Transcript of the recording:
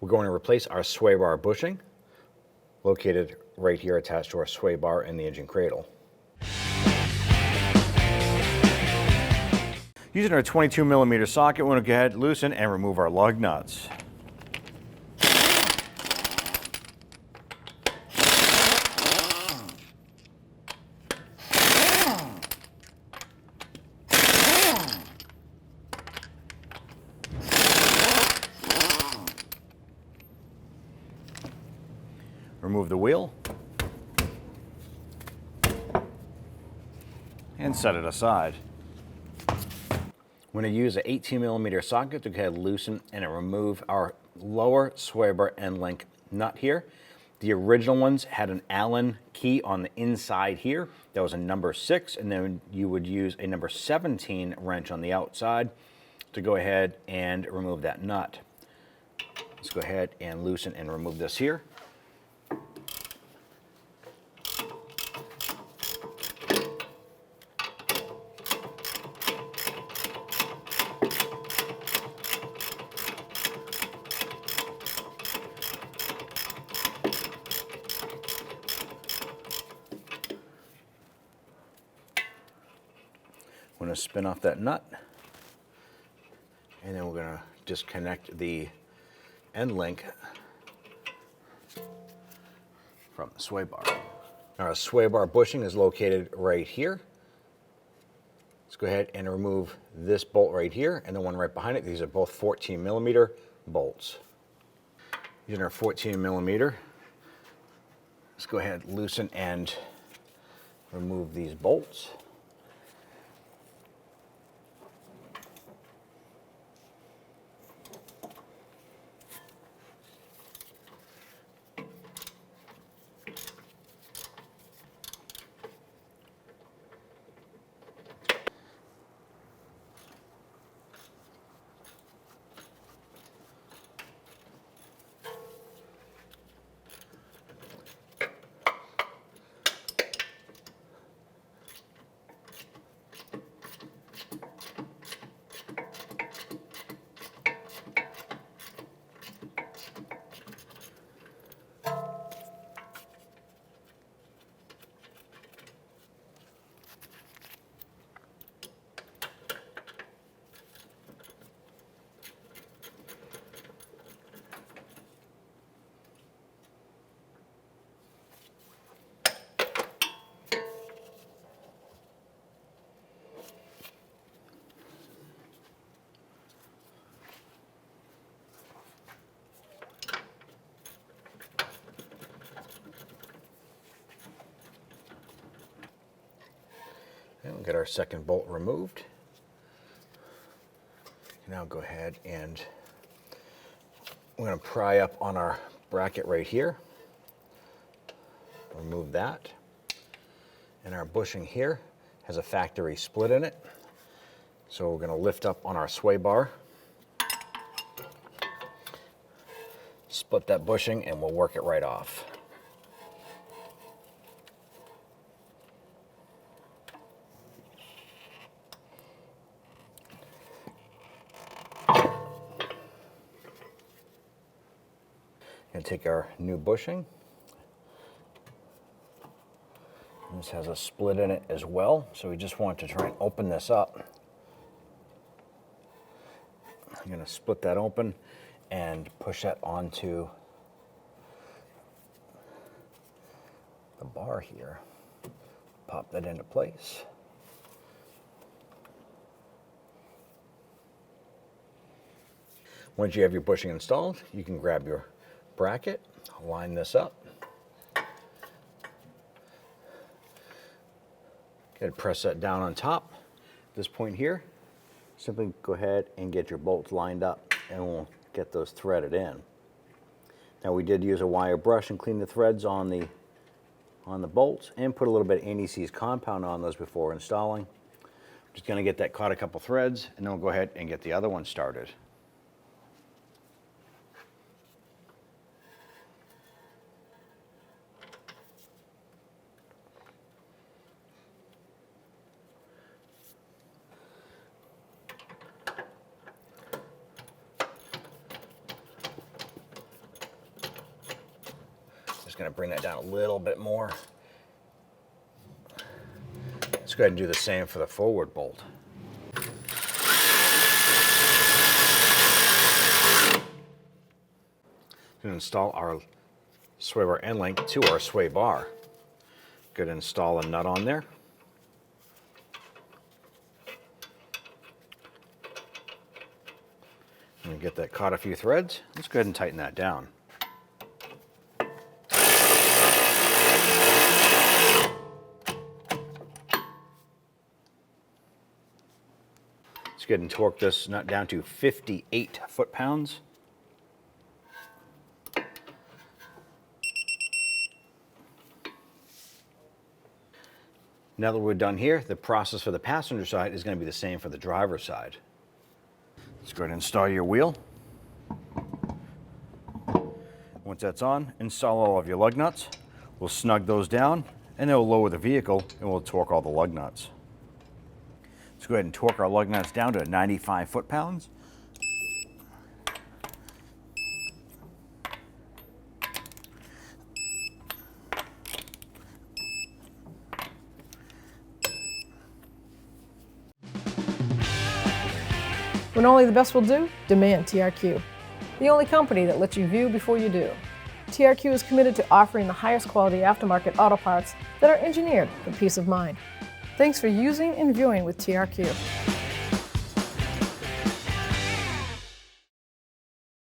We're going to replace our sway bar bushing, located right here attached to our sway bar in the engine cradle. Using our 22mm socket, we're going to go ahead, loosen, and remove our lug nuts. Remove the wheel and set it aside. We're going to use an 18mm socket to go ahead, loosen, and remove our lower sway bar end link nut here. The original ones had an Allen key on the inside here. That was a number 6, and then you would use a number 17 wrench on the outside to go ahead and remove that nut. Let's go ahead and loosen and remove this here. I'm going to spin off that nut, and then we're going to disconnect the end link from the sway bar. Our sway bar bushing is located right here. Let's go ahead and remove this bolt right here and the one right behind it. These are both 14mm bolts. Using our 14mm, let's go ahead, loosen, and remove these bolts. And we'll get our second bolt removed. Now go ahead and we're going to pry up on our bracket right here. Remove that. And our bushing here has a factory split in it. So we're going to lift up on our sway bar, split that bushing, and we'll work it right off. And take our new bushing. This has a split in it as well, so we just want to try and open this up. I'm going to split that open and push that onto the bar here. Pop that into place. Once you have your bushing installed, you can grab your bracket, line this up. Go ahead, press that down on top. This point here, simply go ahead and get your bolts lined up and we'll get those threaded in. Now we did use a wire brush and clean the threads on the bolts and put a little bit of anti-seize compound on those before installing. Just going to get that caught a couple threads and then we'll go ahead and get the other one started. just going to bring that down a little bit more. Let's go ahead and do the same for the forward bolt. Going to install our sway bar end link to our sway bar. Going to install a nut on there. And get that caught a few threads. Let's go ahead and tighten that down. Let's go ahead and torque this nut down to 58 foot-pounds. Now that we're done here, the process for the passenger side is going to be the same for the driver's side. Let's go ahead and install your wheel. Once that's on, install all of your lug nuts. We'll snug those down, and it'll lower the vehicle, and we'll torque all the lug nuts. Let's go ahead and torque our lug nuts down to 95 foot-pounds. When only the best will do, demand TRQ. The only company that lets you view before you do. TRQ is committed to offering the highest quality aftermarket auto parts that are engineered for peace of mind. Thanks for using and viewing with TRQ.